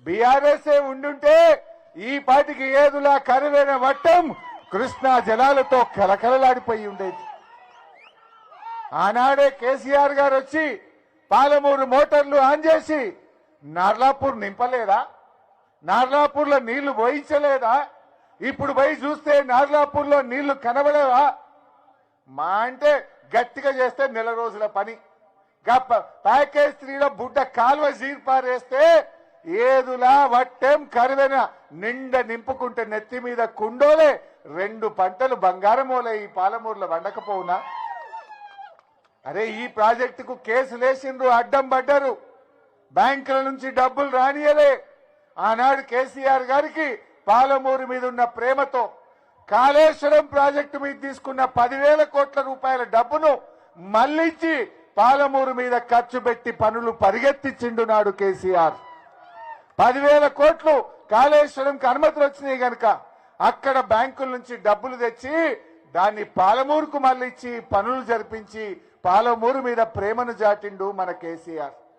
BRS ఉండుంటే ఈ పాటికి ఏదులా కరువైన వట్టం కృష్ణా జలాలతో కలకలలాడిపోయి ఉండేది. ఆనాడే కేసీఆర్ గారు వచ్చి పాలమూరు మోటార్లు ఆన్ చేసి నార్లాపూర్ నింపలేదా? నార్లాపూర్లో నీళ్లు పోయించలేదా? ఇప్పుడు పోయి చూస్తే నార్లాపూర్లో నీళ్లు కనబడేవా? మా అంటే గట్టిగా చేస్తే నెల రోజుల పని. ప్యాకేజ్ 3లో బుడ్డ కాలువ జీర్పారేస్తే ఏదులా వట్టెం కరువెన నిండ నింపుకుంటే నెత్తి మీద కుండోలే 2 పంటలు బంగారమోలే ఈ పాలమూరులో వండకపోవునా? అరే ఈ ప్రాజెక్టుకు కేసులేసిండ్రు, అడ్డం పడ్డారు, బ్యాంకుల నుంచి డబ్బులు రానియలే. ఆనాడు కేసీఆర్ గారికి పాలమూరు మీద ఉన్న ప్రేమతో కాళేశ్వరం ప్రాజెక్టు మీద తీసుకున్న 10,000 కోట్ల రూపాయల డబ్బును మళ్లించి పాలమూరు మీద ఖర్చు పెట్టి పనులు పరిగెత్తించిండు నాడు కేసీఆర్. 10,000 కోట్లు కాళేశ్వరంకి అనుమతులు వచ్చినాయి గనక అక్కడ బ్యాంకుల నుంచి డబ్బులు తెచ్చి దాన్ని పాలమూరుకు మళ్లించి పనులు జరిపించి పాలమూరు మీద ప్రేమను జాటిండు మన కేసీఆర్.